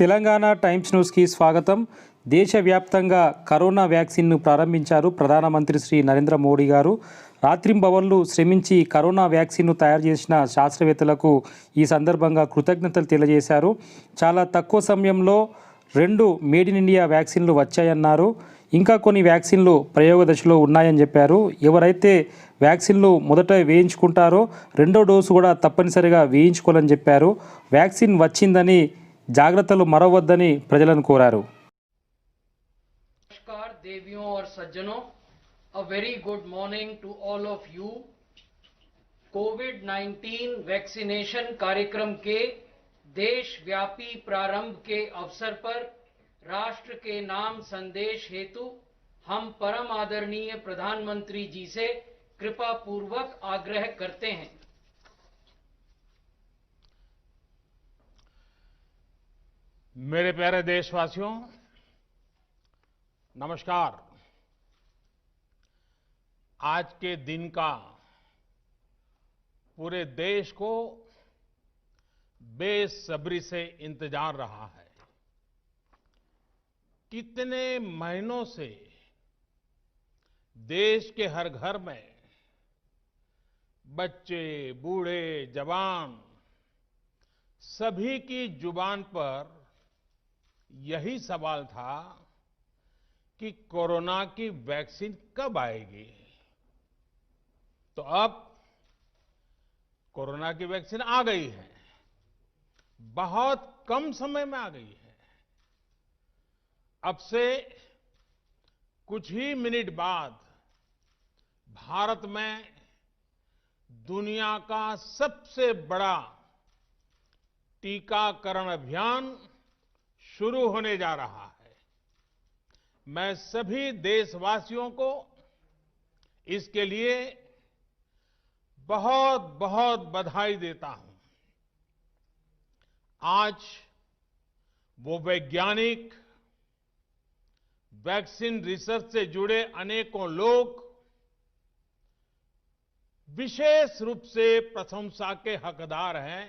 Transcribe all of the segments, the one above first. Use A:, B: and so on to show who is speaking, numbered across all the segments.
A: Telangana times న్యూస్కి స్వాగతం. దేశవ్యాప్తంగా కరోనా వ్యాక్సిన్ను ప్రారంభించారు ప్రధానమంత్రి శ్రీ నరేంద్ర మోడీ గారు. రాత్రింబవళ్లు శ్రమించి కరోనా వ్యాక్సిన్ను తయారు చేసిన శాస్త్రవేత్తలకు ఈ సందర్భంగా కృతజ్ఞతలు తెలియజేశారు. చాలా తక్కువ సమయంలో 2 మేడ్ ఇన్ ఇండియా వ్యాక్సిన్లు వచ్చాయన్నారు. ఇంకా కొన్ని వ్యాక్సిన్లు ప్రయోగ దశలో ఉన్నాయని చెప్పారు. ఎవరైతే వ్యాక్సిన్లు మొదట వేయించుకుంటారో రెండో డోసు కూడా తప్పనిసరిగా వేయించుకోవాలని చెప్పారు. వ్యాక్సిన్ వచ్చిందని జాగ్రత్తలు మరవద్దని ప్రజలను కోరారు.
B: नमस्कार देवियों और सज्जनों, a very good morning to all of you. कोविड-19 वैक्सीनेशन कार्यक्रम के देशव्यापी प्रारंभ के अवसर पर राष्ट्र के नाम संदेश हेतु हम परम आदरणीय प्रधानमंत्री जी से कृपा पूर्वक आग्रह करते हैं।
C: मेरे प्यारे देशवासियों, नमस्कार। आज के दिन का पूरे देश को बेसब्री से इंतजार रहा है। कितने महीनों से देश के हर घर में बच्चे, बूढ़े, जवान सभी की जुबान पर यही सवाल था कि कोरोना की वैक्सीन कब आएगी। तो अब कोरोना की वैक्सीन आ गई है, बहुत कम समय में आ गई है। अब से कुछ ही मिनट बाद भारत में दुनिया का सबसे बड़ा टीकाकरण अभियान शुरू होने जा रहा है। मैं सभी देशवासियों को इसके लिए बहुत बहुत बधाई देता हूं। आज वो वैज्ञानिक, वैक्सीन रिसर्च से जुड़े अनेकों लोग विशेष रूप से प्रशंसा के हकदार हैं,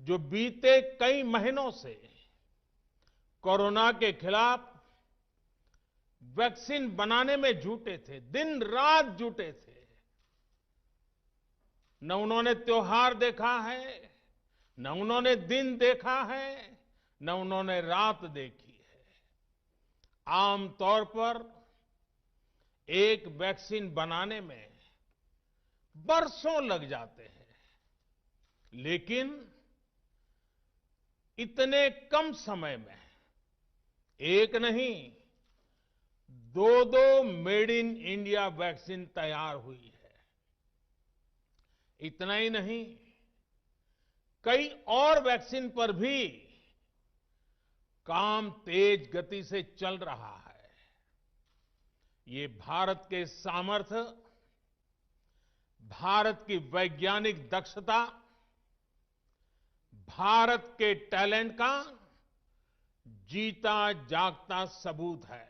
C: जो बीते कई महीनों से कोरोना के खिलाफ वैक्सीन बनाने में जुटे थे, दिन रात जुटे थे। न उन्होंने त्योहार देखा है, न उन्होंने दिन देखा है, न उन्होंने रात देखी है। आमतौर पर एक वैक्सीन बनाने में बरसों लग जाते हैं, लेकिन इतने कम समय में एक नहीं, 2 मेड इन इंडिया वैक्सीन तैयार हुई है। इतना ही नहीं, कई और वैक्सीन पर भी काम तेज गति से चल रहा है। ये भारत के सामर्थ्य, भारत की वैज्ञानिक दक्षता, भारत के टैलेंट का जीता जागता सबूत है।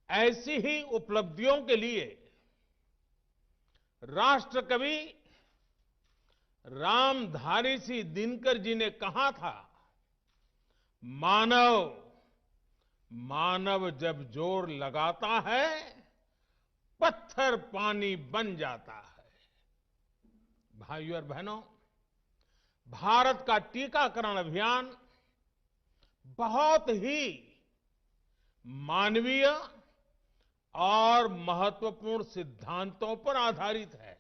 C: ऐसी ही उपलब्धियों के लिए राष्ट्रकवि रामधारी सिंह दिनकर जी ने कहा था, मानव मानव जब जोर लगाता है, पत्थर पानी बन जाता है। भाइयों और बहनों, भारत का टीकाकरण अभियान बहुत ही मानवीय और महत्वपूर्ण सिद्धांतों पर आधारित है।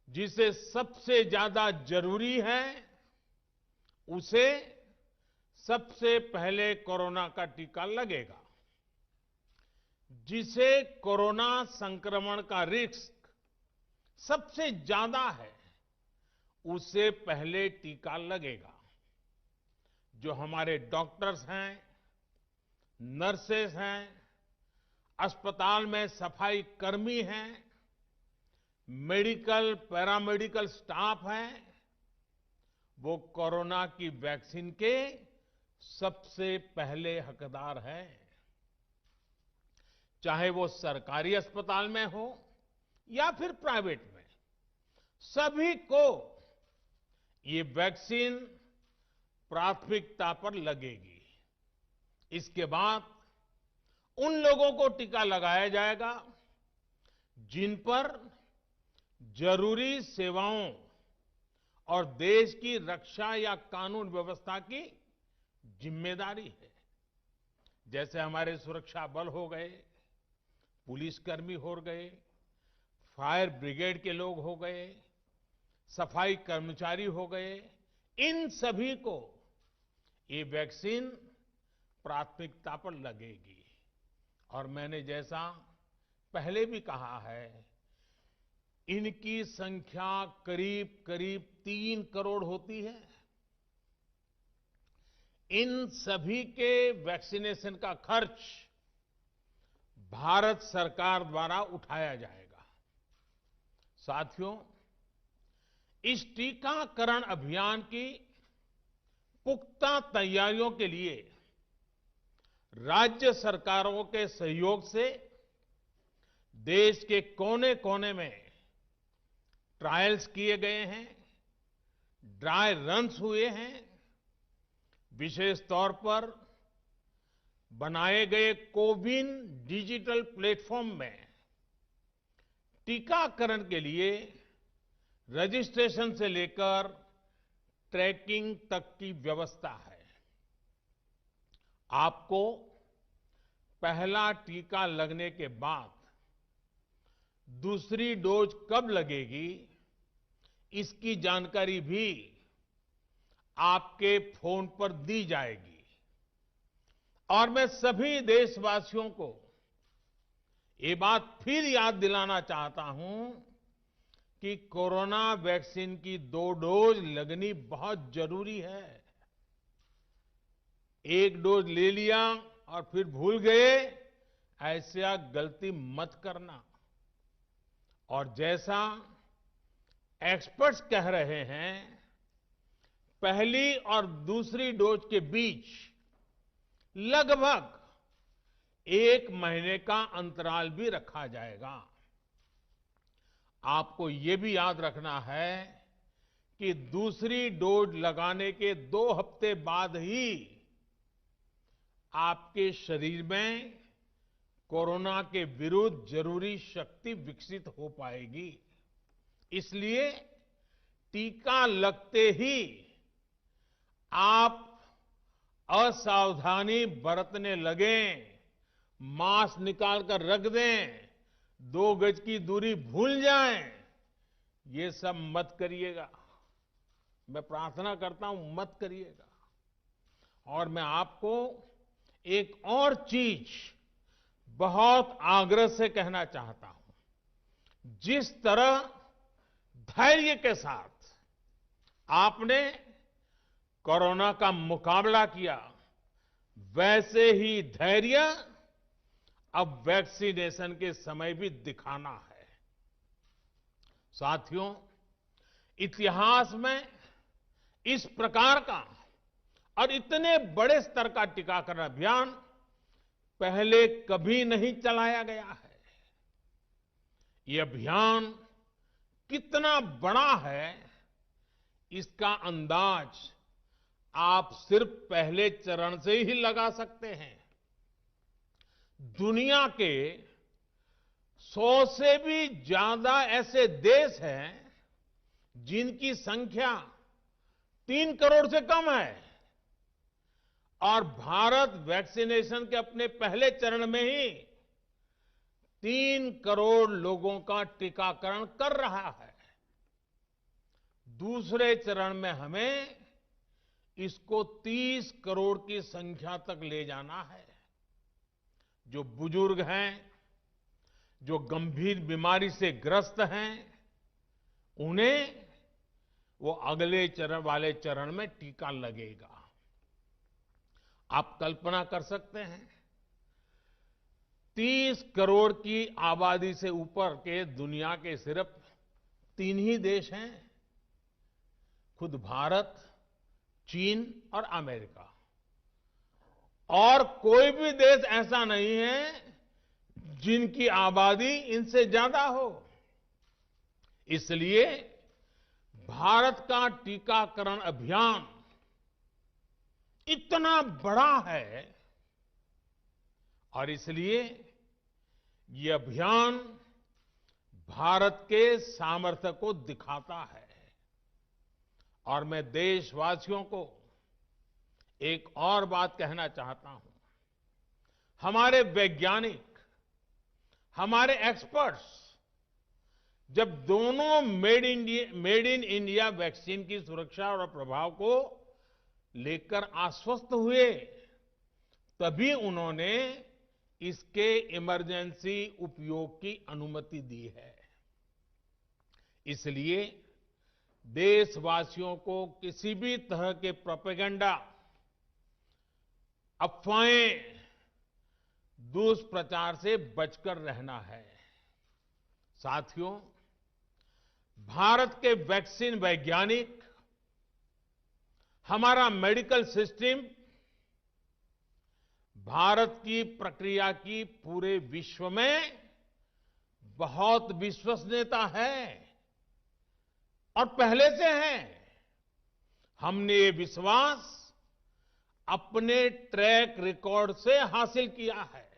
C: जिसे सबसे ज्यादा जरूरी है, उसे सबसे पहले कोरोना का टीका लगेगा। जिसे कोरोना संक्रमण का रिस्क सबसे ज्यादा है, उसे पहले टीका लगेगा। जो हमारे डॉक्टर्स हैं, नर्सेस हैं, अस्पताल में सफाई कर्मी हैं, मेडिकल पैरामेडिकल स्टाफ हैं, वो कोरोना की वैक्सीन के सबसे पहले हकदार हैं। चाहे वो सरकारी अस्पताल में हो या फिर प्राइवेट में, सभी को ये वैक्सीन प्राथमिकता पर लगेगी। इसके बाद उन लोगों को टीका लगाया जाएगा जिन पर जरूरी सेवाओं और देश की रक्षा या कानून व्यवस्था की जिम्मेदारी है। जैसे हमारे सुरक्षा बल हो गए, पुलिसकर्मी हो गए, फायर ब्रिगेड के लोग हो गए, सफाई कर्मचारी हो गए, इन सभी को ये वैक्सीन प्राथमिकता पर लगेगी। और मैंने जैसा पहले भी कहा है, इनकी संख्या करीब करीब 3 करोड़ होती है। इन सभी के वैक्सीनेशन का खर्च भारत सरकार द्वारा उठाया जाएगा। साथियों, इस टीकाकरण अभियान की पुख्ता तैयारियों के लिए राज्य सरकारों के सहयोग से देश के कोने कोने में ट्रायल्स किए गए हैं, ड्राई रन्स हुए हैं। विशेष तौर पर बनाए गए कोविन डिजिटल प्लेटफॉर्म में टीकाकरण के लिए रजिस्ट्रेशन से लेकर ट्रैकिंग तक की व्यवस्था है। आपको पहला टीका लगने के बाद दूसरी डोज कब लगेगी, इसकी जानकारी भी आपके फोन पर दी जाएगी। और मैं सभी देशवासियों को ये बात फिर याद दिलाना चाहता हूं कि कोरोना वैक्सीन की 2 डोज लगनी बहुत जरूरी है। एक डोज ले लिया और फिर भूल गए, ऐसा गलती मत करना। और जैसा एक्सपर्ट्स कह रहे हैं, पहली और दूसरी डोज के बीच लगभग 1 महीने का अंतराल भी रखा जाएगा। आपको ये भी याद रखना है कि दूसरी डोज लगाने के 2 हफ्ते बाद ही आपके शरीर में कोरोना के विरुद्ध जरूरी शक्ति विकसित हो पाएगी। इसलिए टीका लगते ही आप असावधानी बरतने लगें, मास्क निकालकर रख दें, 2 गज की दूरी भूल जाएं, ये सब मत करिएगा। मैं प्रार्थना करता हूं, मत करिएगा। और मैं आपको एक और चीज बहुत आग्रह से कहना चाहता हूं। जिस तरह धैर्य के साथ आपने कोरोना का मुकाबला किया, वैसे ही धैर्य अब वैक्सीनेशन के समय भी दिखाना है। साथियों, इतिहास में इस प्रकार का और इतने बड़े स्तर का टीकाकरण अभियान पहले कभी नहीं चलाया गया है। ये अभियान कितना बड़ा है, इसका अंदाज आप सिर्फ पहले चरण से ही लगा सकते हैं। दुनिया के 100 से भी ज्यादा ऐसे देश हैं जिनकी संख्या 3 करोड़ से कम है, और भारत वैक्सीनेशन के अपने पहले चरण में ही 3 करोड़ लोगों का टीकाकरण कर रहा है। दूसरे चरण में हमें इसको 30 करोड़ की संख्या तक ले जाना है। जो बुजुर्ग हैं, जो गंभीर बीमारी से ग्रस्त हैं, उन्हें वो अगले चरण वाले चरण में टीका लगेगा। आप कल्पना कर सकते हैं, 30 करोड़ की आबादी से ऊपर के दुनिया के सिर्फ 3 ही देश हैं, खुद भारत, चीन और अमेरिका। और कोई भी देश ऐसा नहीं है जिनकी आबादी इनसे ज्यादा हो। इसलिए भारत का टीकाकरण अभियान इतना बड़ा है और इसलिए ये अभियान भारत के सामर्थ्य को दिखाता है। और मैं देशवासियों को एक और बात कहना चाहता हूं। हमारे वैज्ञानिक, हमारे एक्सपर्ट्स जब दोनों मेड इन इंडिया वैक्सीन की सुरक्षा और प्रभाव को लेकर आश्वस्त हुए, तभी उन्होंने इसके इमरजेंसी उपयोग की अनुमति दी है। इसलिए देशवासियों को किसी भी तरह के प्रोपेगेंडा, अफवाहें, दुष्प्रचार से बचकर रहना है। साथियों, भारत के वैक्सीन वैज्ञानिक, हमारा मेडिकल सिस्टम भारत की प्रक्रिया की पूरे विश्व में बहुत विश्वसनीयता है और पहले से है। हमने ये विश्वास अपने ट्रैक रिकॉर्ड से हासिल किया है।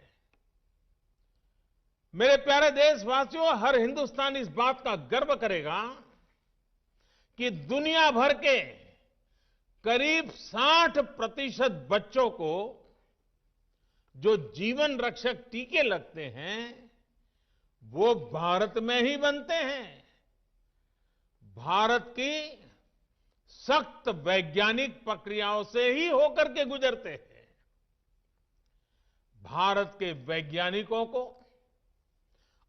C: मेरे प्यारे देशवासियों, हर हिंदुस्तानी इस बात का गर्व करेगा कि दुनिया भर के करीब 60% बच्चों को जो जीवन रक्षक टीके लगते हैं वो भारत में ही बनते हैं। भारत की सख्त वैज्ञानिक प्रक्रियाओं से ही होकर के गुजरते हैं। भारत के वैज्ञानिकों को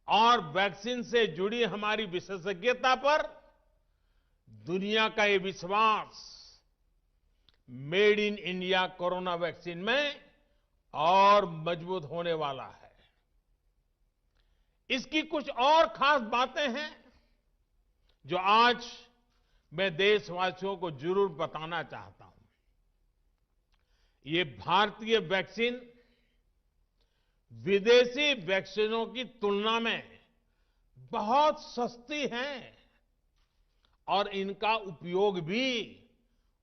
C: और वैक्सीन से जुड़ी हमारी विशेषज्ञता पर दुनिया का ये विश्वास made in India corona vaccine में और मजबूत होने वाला है। इसकी कुछ और खास बातें हैं जो आज मैं देशवासियों को जरूर बताना चाहता हूं। ये भारतीय वैक्सीन विदेशी वैक्सीनों की तुलना में बहुत सस्ती हैं और इनका उपयोग भी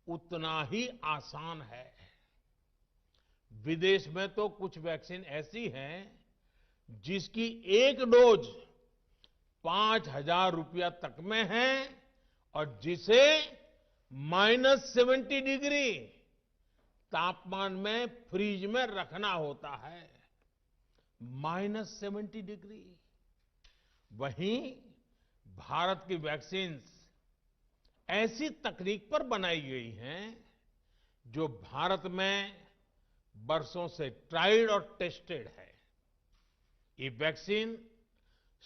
C: उतना ही आसान है। विदेश में तो कुछ वैक्सीन ऐसी हैं जिसकी एक डोज 5,000 रुपया तक में है और जिसे -70 डिग्री तापमान में फ्रीज में रखना होता है। -70 डिग्री। वहीं भारत की वैक्सीन्स ऐसी तकनीक पर बनाई गई हैं जो भारत में बरसों से ट्राइड और टेस्टेड है। ये वैक्सीन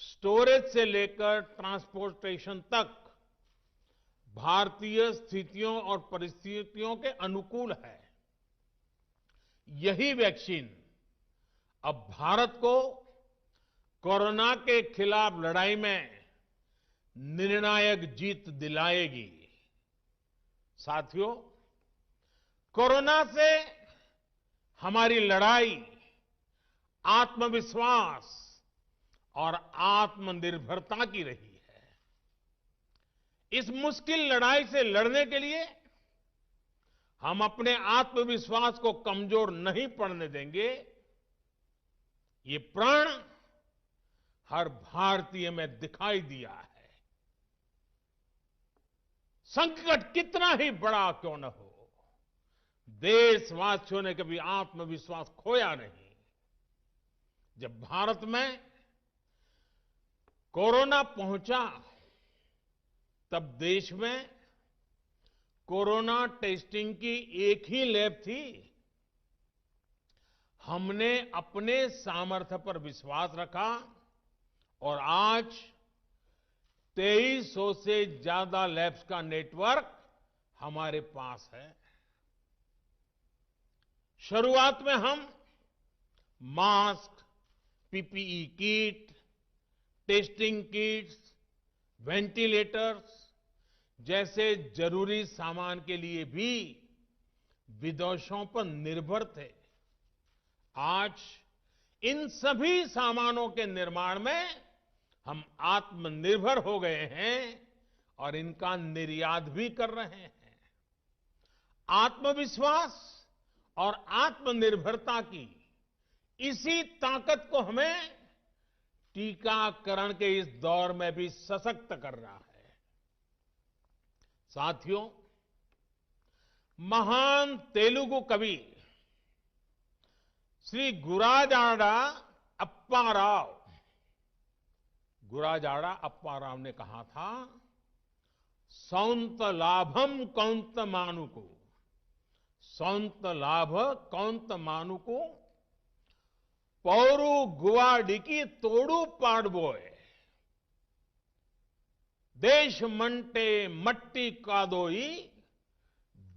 C: स्टोरेज से लेकर ट्रांसपोर्टेशन तक भारतीय स्थितियों और परिस्थितियों के अनुकूल है। यही वैक्सीन अब भारत को कोरोना के खिलाफ लड़ाई में निर्णायक जीत दिलाएगी। साथियों, कोरोना से हमारी लड़ाई आत्मविश्वास और आत्मनिर्भरता की रही है। इस मुश्किल लड़ाई से लड़ने के लिए हम अपने आत्मविश्वास को कमजोर नहीं पड़ने देंगे। ये प्रण हर भारतीय में दिखाई दिया है। संकट कितना ही बड़ा क्यों न हो, देशवासियों ने कभी आत्मविश्वास खोया नहीं। जब भारत में कोरोना पहुंचा तब देश में कोरोना टेस्टिंग की एक ही लैब थी। हमने अपने सामर्थ्य पर विश्वास रखा और आज 2300 से ज्यादा लैब्स का नेटवर्क हमारे पास है। शुरुआत में हम mask, PPE kit, testing kits, ventilators जैसे जरूरी सामान के लिए भी विदेशों पर निर्भर थे। आज इन सभी सामानों के निर्माण में हम आत्मनिर्भर हो गए हैं और इनका निर्यात भी कर रहे हैं। आत्मविश्वास और आत्मनिर्भरता की इसी ताकत को हमें टीकाकरण के इस दौर में भी सशक्त कर रहा है। साथियों, महान तेलुगु कवि श्री गुराजाड़ा अप्पा राव ने कहा था, सौंत लाभम कौंत मानुको, सौंत लाभ कौंत मानुको, पौरु गुवाडिकी तोड़ू पाड़बोए, देश मंटे मट्टी कादोई,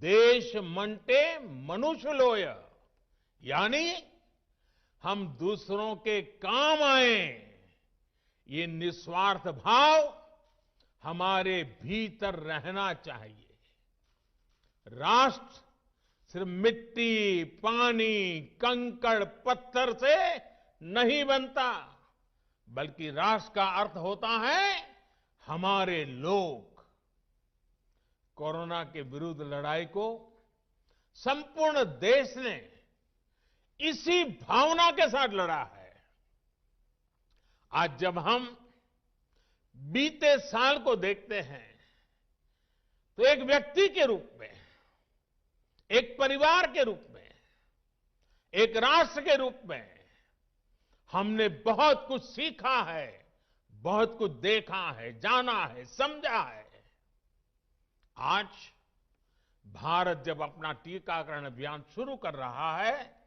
C: देश मंटे मनुष्य लोय। यानी हम दूसरों के काम आए, ये निस्वार्थ भाव हमारे भीतर रहना चाहिए। राष्ट्र सिर्फ मिट्टी, पानी, कंकड़, पत्थर से नहीं बनता, बल्कि राष्ट्र का अर्थ होता है हमारे लोग। कोरोना के विरुद्ध लड़ाई को संपूर्ण देश ने इसी भावना के साथ लड़ा है। आज जब हम बीते साल को देखते हैं तो एक व्यक्ति के रूप में, एक परिवार के रूप में, एक राष्ट्र के रूप में हमने बहुत कुछ सीखा है, बहुत कुछ देखा है, जाना है, समझा है। आज भारत जब अपना टीकाकरण अभियान शुरू कर रहा है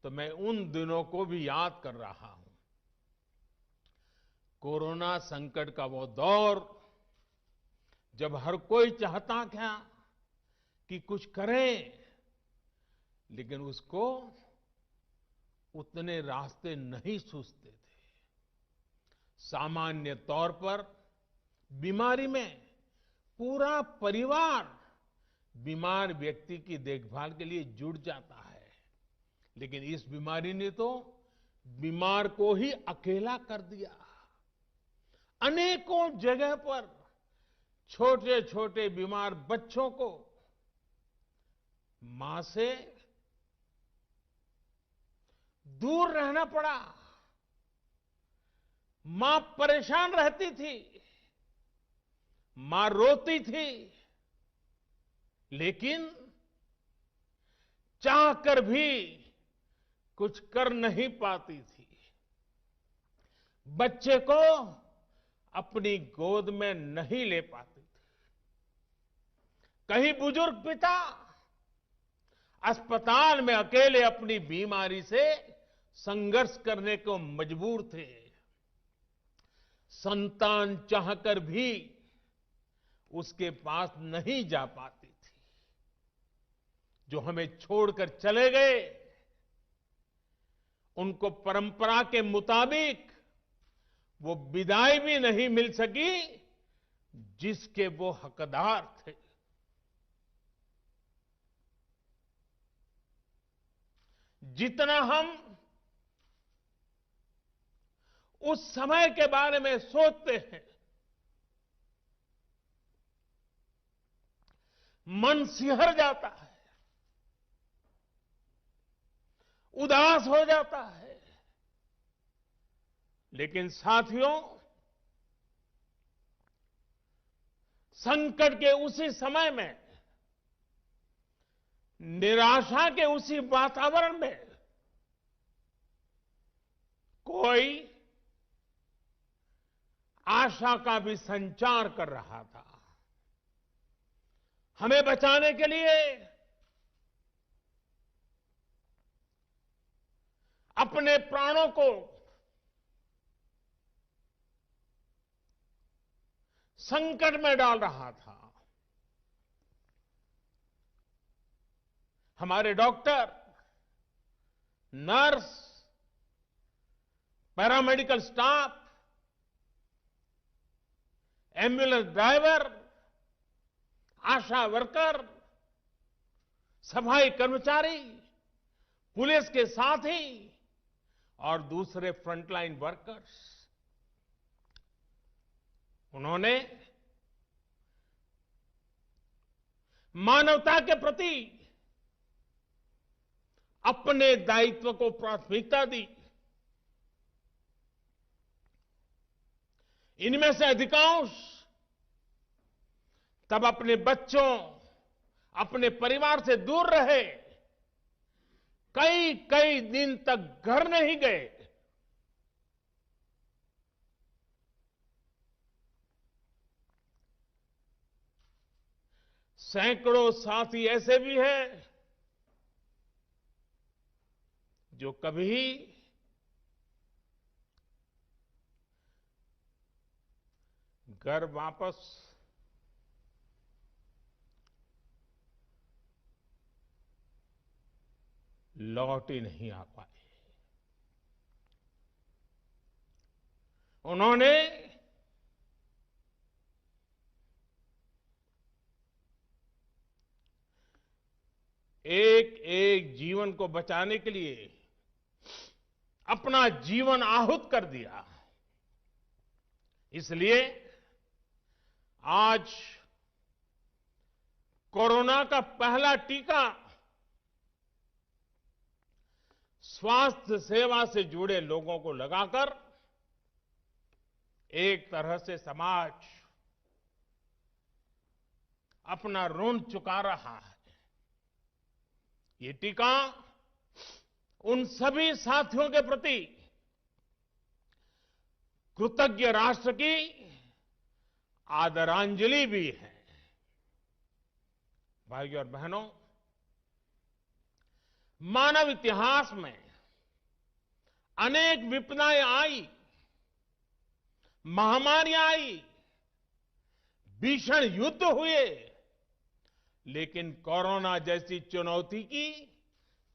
C: तो मैं उन दिनों को भी याद कर रहा हूं। कोरोना संकट का वो दौर जब हर कोई चाहता था कि कुछ करें, लेकिन उसको उतने रास्ते नहीं सूझते थे। सामान्य तौर पर बीमारी में पूरा परिवार बीमार व्यक्ति की देखभाल के लिए जुट जाता है, लेकिन इस बीमारी ने तो बीमार को ही अकेला कर दिया। अनेकों जगह पर छोटे छोटे बीमार बच्चों को मां से दूर रहना पड़ा। मां परेशान रहती थी, मां रोती थी, लेकिन चाहकर भी कुछ कर नहीं पाती थी। बच्चे को अपनी गोद में नहीं ले पाती थी। कहीं बुजुर्ग पिता अस्पताल में अकेले अपनी बीमारी से संघर्ष करने को मजबूर थे। संतान चाहकर भी उसके पास नहीं जा पाती थी। जो हमें छोड़कर चले गए, उनको परंपरा के मुताबिक वो विदाई भी नहीं मिल सकी जिसके वो हकदार थे। जितना हम उस समय के बारे में सोचते हैं, मन सिहर जाता है, उदास हो जाता है। लेकिन साथियों, संकट के उसी समय में, निराशा के उसी वातावरण में कोई आशा का भी संचार कर रहा था। हमें बचाने के लिए अपने प्राणों को संकट में डाल रहा था। हमारे doctor, nurse, paramedical staff, ambulance driver, ASHA worker, सफाई कर्मचारी, पुलिस के साथी और दूसरे फ्रंटलाइन वर्कर्स, उन्होंने मानवता के प्रति अपने दायित्व को प्राथमिकता दी। इनमें से अधिकांश तब अपने बच्चों, अपने परिवार से दूर रहे, कई कई दिन तक घर नहीं गए। सैकड़ों साथी ऐसे भी हैं जो कभी घर वापस लौट ही नहीं आ पाए। उन्होंने एक एक जीवन को बचाने के लिए अपना जीवन आहूत कर दिया। इसलिए आज कोरोना का पहला टीका स्वास्थ्य सेवा से जुड़े लोगों को लगाकर एक तरह से समाज अपना ऋण चुका रहा है। ये टीका उन सभी साथियों के प्रति कृतज्ञ राष्ट्र की आदरांजलि भी है। भाइयों और बहनों, मानव इतिहास में अनेक विपदाएं आई, महामारियां आई, भीषण युद्ध हुए, लेकिन कोरोना जैसी चुनौती की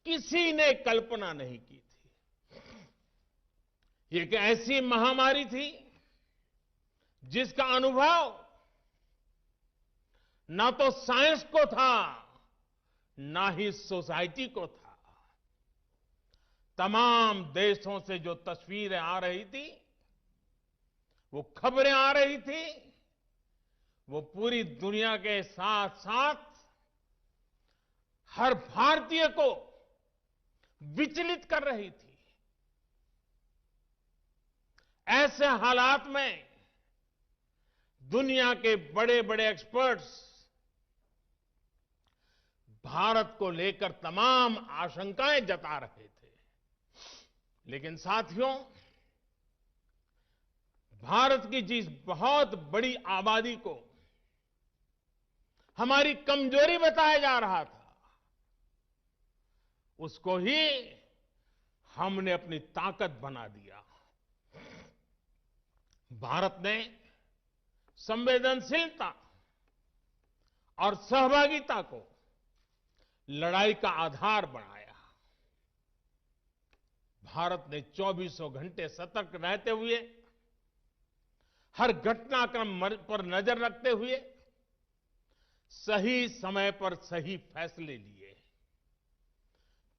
C: किसी ने कल्पना नहीं की थी। ये एक ऐसी महामारी थी जिसका अनुभव ना तो साइंस को था, ना ही सोसाइटी को था। तमाम देशों से जो तस्वीरें आ रही थी, वो खबरें आ रही थी, वो पूरी दुनिया के साथ साथ हर भारतीय को विचलित कर रही थी। ऐसे हालात में दुनिया के बड़े बड़े एक्सपर्ट्स भारत को लेकर तमाम आशंकाएं जता रहे थे। लेकिन साथियों, भारत की जिस बहुत बड़ी आबादी को हमारी कमजोरी बताया जा रहा था, उसको ही हमने अपनी ताकत बना दिया। भारत ने संवेदनशीलता और सहभागिता को लड़ाई का आधार बनाया। भारत ने 24 घंटे सतर्क रहते हुए, हर घटनाक्रम पर नजर रखते हुए सही समय पर सही फैसले लिए।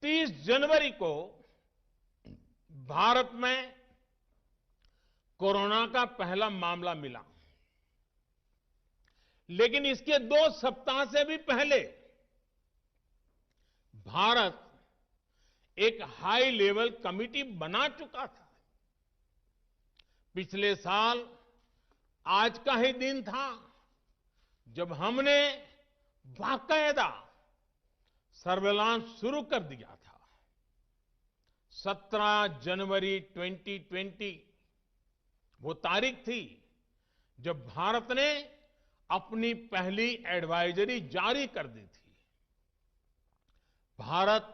C: 30 जनवरी को भारत में कोरोना का पहला मामला मिला, लेकिन इसके 2 सप्ताह से भी पहले भारत एक हाई लेवल कमिटी बना चुका था। पिछले साल आज का ही दिन था जब हमने बाकायदा सर्वेलांस शुरू कर दिया था। 17 जनवरी 2020 वो तारीख थी जब भारत ने अपनी पहली एडवाइजरी जारी कर दी थी। भारत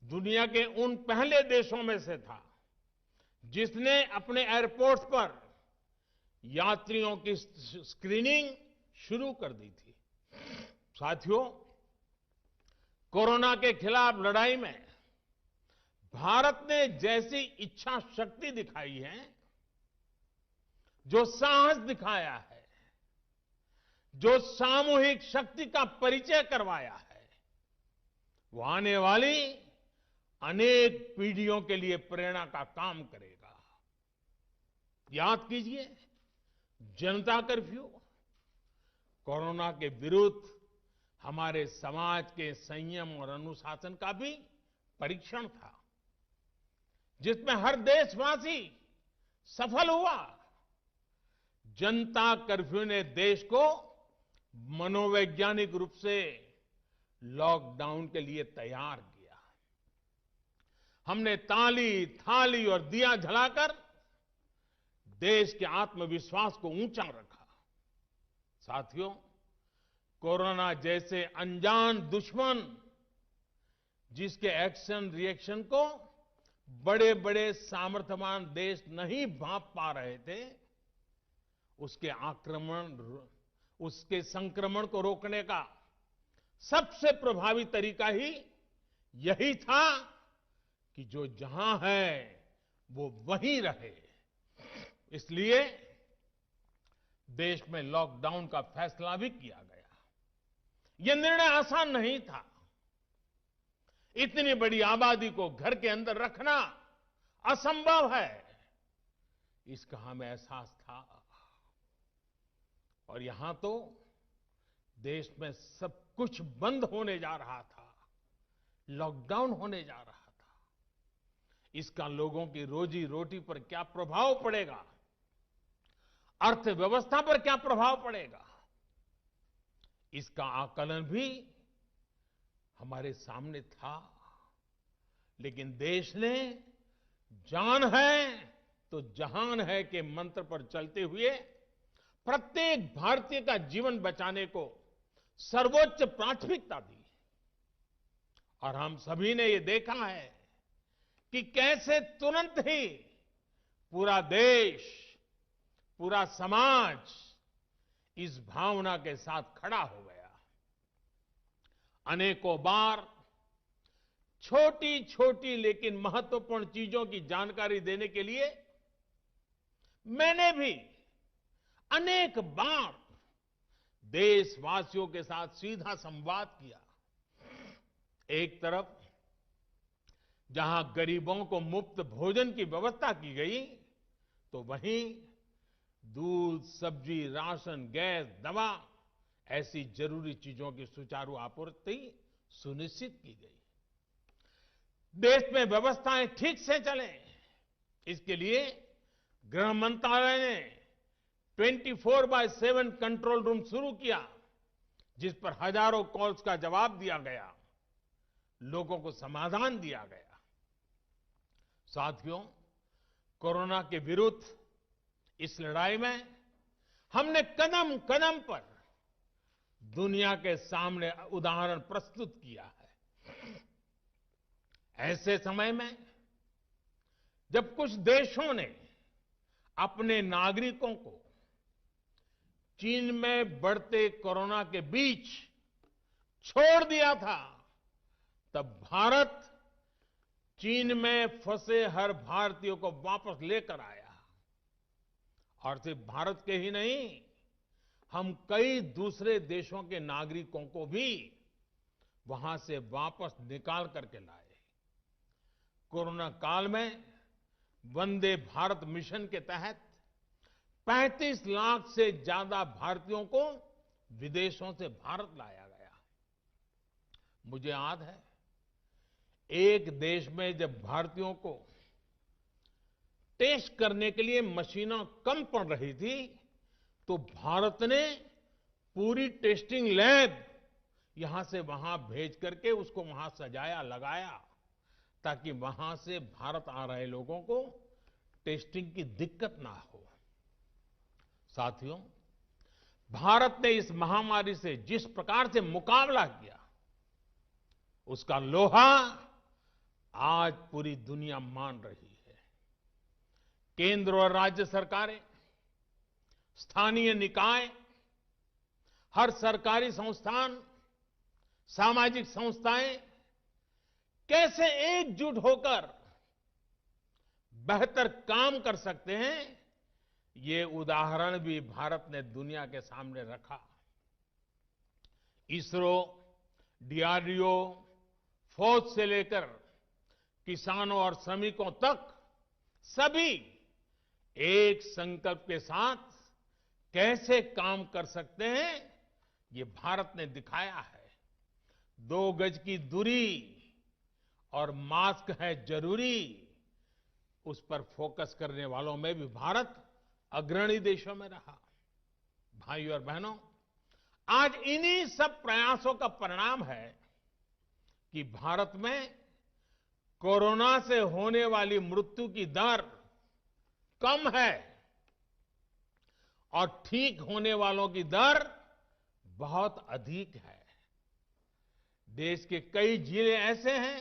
C: दुनिया के उन पहले देशों में से था जिसने अपने एयरपोर्ट्स पर यात्रियों की स्क्रीनिंग शुरू कर दी थी। साथियों, कोरोना के खिलाफ लड़ाई में भारत ने जैसी इच्छा शक्ति दिखाई है, जो साहस दिखाया है, जो सामूहिक शक्ति का परिचय करवाया है, वो आने वाली अनेक पीढ़ियों के लिए प्रेरणा का काम करेगा। याद कीजिए, जनता कर्फ्यू कोरोना के विरुद्ध हमारे समाज के संयम और अनुशासन का भी परीक्षण था, जिसमें हर देशवासी सफल हुआ। जनता कर्फ्यू ने देश को मनोवैज्ञानिक रूप से लॉकडाउन के लिए तैयार किया। हमने ताली, थाली और दिया जलाकर देश के आत्मविश्वास को ऊंचा रखा। साथियों, कोरोना जैसे अनजान दुश्मन जिसके एक्शन रिएक्शन को बड़े बड़े सामर्थ्यवान देश नहीं भांप पा रहे थे, उसके संक्रमण को रोकने का सबसे प्रभावी तरीका ही यही था कि जो जहां है वो वहीं रहे। इसलिए देश में लॉकडाउन का फैसला भी किया गया। यह निर्णय आसान नहीं था। इतनी बड़ी आबादी को घर के अंदर रखना असंभव है, इसका हमें एहसास था। और यहां तो देश में सब कुछ बंद होने जा रहा था, लॉकडाउन होने जा रहा था। इसका लोगों की रोजी रोटी पर क्या प्रभाव पड़ेगा, अर्थव्यवस्था पर क्या प्रभाव पड़ेगा, इसका आकलन भी हमारे सामने था। लेकिन देश ने जान है तो जहान है के मंत्र पर चलते हुए प्रत्येक भारतीय का जीवन बचाने को सर्वोच्च प्राथमिकता दी। और हम सभी ने ये देखा है कि कैसे तुरंत ही पूरा देश, पूरा समाज इस भावना के साथ खड़ा हो गया। अनेकों बार छोटी छोटी लेकिन महत्वपूर्ण चीजों की जानकारी देने के लिए मैंने भी अनेक बार देशवासियों के साथ सीधा संवाद किया। एक तरफ जहां गरीबों को मुफ्त भोजन की व्यवस्था की गई, तो वहीं दूध, सब्जी, राशन, गैस, दवा ऐसी जरूरी चीजों की सुचारू आपूर्ति सुनिश्चित की गई। देश में व्यवस्थाएं ठीक से चले, इसके लिए गृह मंत्रालय ने 24/7 कंट्रोल रूम शुरू किया, जिस पर हजारों कॉल्स का जवाब दिया गया, लोगों को समाधान दिया गया। साथियों, कोरोना के विरुद्ध इस लड़ाई में हमने कदम कदम पर दुनिया के सामने उदाहरण प्रस्तुत किया है। ऐसे समय में जब कुछ देशों ने अपने नागरिकों को चीन में बढ़ते कोरोना के बीच छोड़ दिया था, तब भारत चीन में फंसे हर भारतीय को वापस लेकर आया। और सिर्फ भारत के ही नहीं, हम कई दूसरे देशों के नागरिकों को भी वहां से वापस निकाल करके लाए। कोरोना काल में वंदे भारत मिशन के तहत 35 लाख से ज्यादा भारतीयों को विदेशों से भारत लाया गया। मुझे याद है, एक देश में जब भारतीयों को टेस्ट करने के लिए मशीनें कम पड़ रही थी, तो भारत ने पूरी टेस्टिंग लैब यहां से वहां भेज करके उसको वहां सजाया, लगाया, ताकि वहां से भारत आ रहे लोगों को टेस्टिंग की दिक्कत ना हो। साथियों, भारत ने इस महामारी से जिस प्रकार से मुकाबला किया, उसका लोहा आज पूरी दुनिया मान रही है। केंद्र और राज्य सरकारें, स्थानीय निकाय, हर सरकारी संस्थान, सामाजिक संस्थाएं कैसे एकजुट होकर बेहतर काम कर सकते हैं, ये उदाहरण भी भारत ने दुनिया के सामने रखा। इसरो, डीआरडीओ, फौज से लेकर किसानों और श्रमिकों तक सभी एक संकल्प के साथ कैसे काम कर सकते हैं, ये भारत ने दिखाया है। 2 गज की दूरी और मास्क है जरूरी, उस पर फोकस करने वालों में भी भारत अग्रणी देशों में रहा। भाइयों और बहनों, आज इन्हीं सब प्रयासों का परिणाम है कि भारत में कोरोना से होने वाली मृत्यु की दर कम है और ठीक होने वालों की दर बहुत अधिक है। देश के कई जिले ऐसे हैं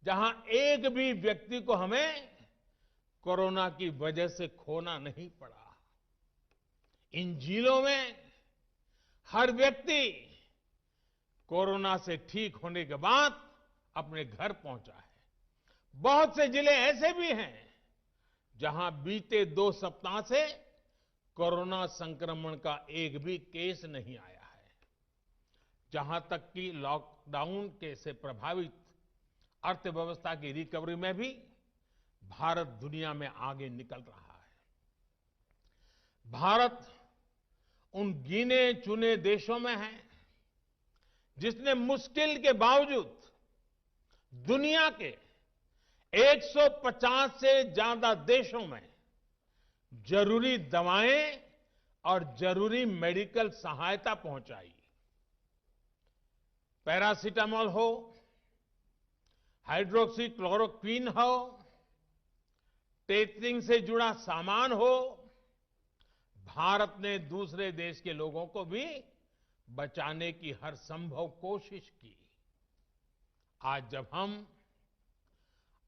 C: जहां एक भी व्यक्ति को हमें कोरोना की वजह से खोना नहीं पड़ा। इन जिलों में हर व्यक्ति कोरोना से ठीक होने के बाद अपने घर पहुंचा है। बहुत से जिले ऐसे भी हैं जहां बीते 2 सप्ताह से कोरोना संक्रमण का एक भी केस नहीं आया है। जहां तक कि लॉकडाउन के से प्रभावित अर्थव्यवस्था की रिकवरी में भी भारत दुनिया में आगे निकल रहा है। भारत उन गिने चुने देशों में है जिसने मुश्किल के बावजूद दुनिया के 150 से ज्यादा देशों में जरूरी दवाएं और जरूरी मेडिकल सहायता पहुंचाई। पैरासीटामोल हो, हाइड्रोक्सी क्लोरोक्विन हो, टेस्टिंग से जुड़ा सामान हो, भारत ने दूसरे देश के लोगों को भी बचाने की हर संभव कोशिश की। आज जब हम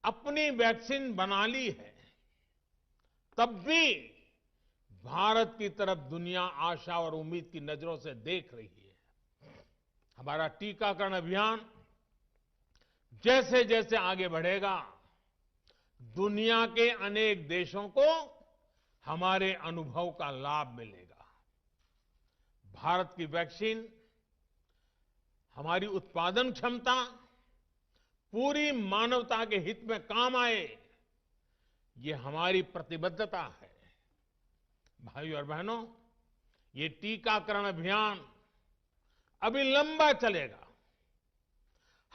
C: अपनी वैक्सीन बना ली है, तब भी भारत की तरफ दुनिया आशा और उम्मीद की नजरों से देख रही है। हमारा टीकाकरण अभियान जैसे जैसे आगे बढ़ेगा, दुनिया के अनेक देशों को हमारे अनुभव का लाभ मिलेगा। भारत की वैक्सीन, हमारी उत्पादन क्षमता पूरी मानवता के हित में काम आए, ये हमारी प्रतिबद्धता है। भाइयों और बहनों, ये टीकाकरण अभियान अभी लंबा चलेगा।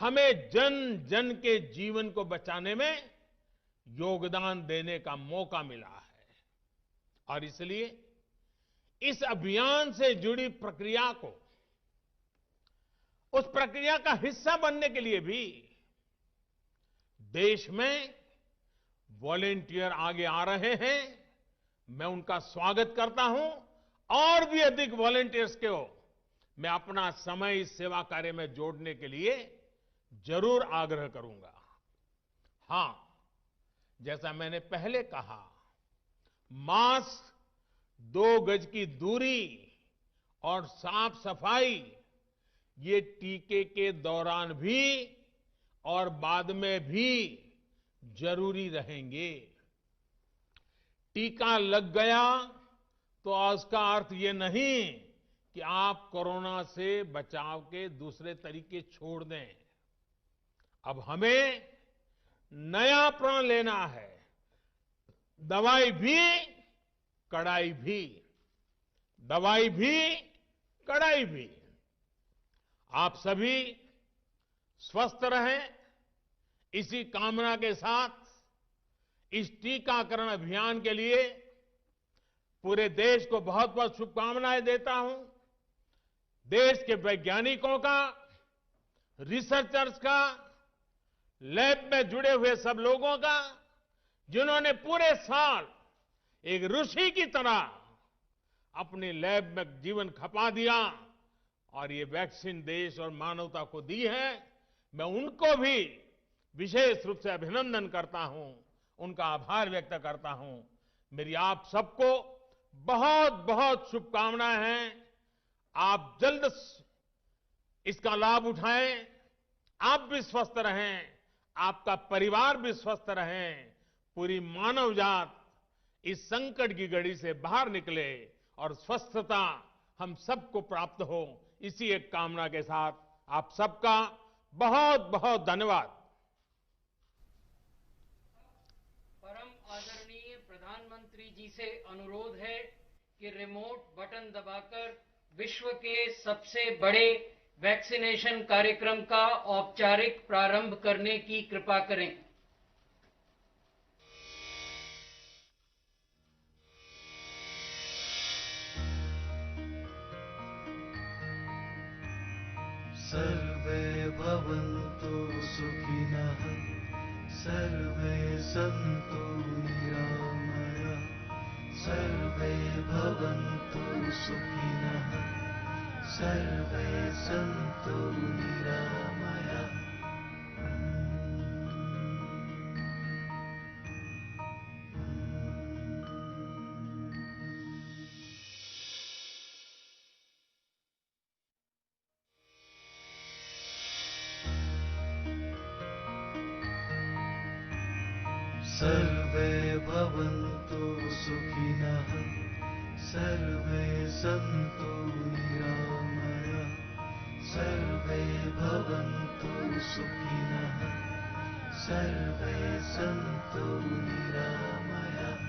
C: हमें जन जन के जीवन को बचाने में योगदान देने का मौका मिला है और इसलिए इस अभियान से जुड़ी प्रक्रिया को, उस प्रक्रिया का हिस्सा बनने के लिए भी देश में वॉलेंटियर आगे आ रहे हैं। मैं उनका स्वागत करता हूं और भी अधिक वॉलेंटियर्स को मैं अपना समय इस सेवा कार्य में जोड़ने के लिए जरूर आग्रह करूंगा। हां, जैसा मैंने पहले कहा, मास्क, 2 गज की दूरी और साफ सफाई ये टीके के दौरान भी और बाद में भी जरूरी रहेंगे। टीका लग गया तो उसका अर्थ ये नहीं कि आप कोरोना से बचाव के दूसरे तरीके छोड़ दें। अब हमें नया प्रण लेना है। दवाई भी, कड़ाई भी। दवाई भी, कड़ाई भी। आप सभी स्वस्थ रहें, इसी कामना के साथ इस टीकाकरण अभियान के लिए पूरे देश को बहुत बहुत शुभकामनाएं देता हूं। देश के वैज्ञानिकों का, रिसर्चर्स का, लैब में जुड़े हुए सब लोगों का, जिन्होंने पूरे साल एक ऋषि की तरह अपनी लैब में जीवन खपा दिया और ये वैक्सीन देश और मानवता को दी है। मैं उनको भी विशेष रूप से अभिनंदन करता हूं, उनका आभार व्यक्त करता हूं। मेरी आप सबको बहुत बहुत शुभकामनाएं हैं। आप जल्द इसका लाभ उठाएं, आप भी स्वस्थ रहें, आपका परिवार भी स्वस्थ रहें, पूरी मानव जात इस संकट की घड़ी से बाहर निकले और स्वस्थता हम सबको प्राप्त हो, इसी एक कामना के साथ आप सबका बहुत बहुत धन्यवाद।
B: परम आदरणीय प्रधानमंत्री जी से अनुरोध है कि रिमोट बटन दबाकर विश्व के सबसे बड़े वैक्सीनेशन कार्यक्रम का औपचारिक प्रारंभ करने की कृपा करें।
D: सर्वे भवन्तु सुखिनः सर्वे सन्तु निरामयाः सर्वे भवन्तु सुखिनः सर्वे सन्तु निरामयाः। सर्वे भवन्तु सुखिनः सर्वे सन्तु निरामयाः सर्वे भवन्तु सुखिनः सर्वे सन्तु निरामयाः।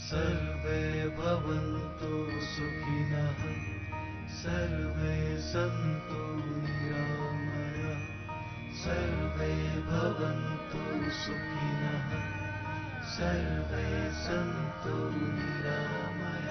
D: सर्वे भवन्तु सुखिनः सर्वे सन्तु निरामयाः सर्वे भवन्तु सुखिनः सर्वे सन्तु निरामयाः।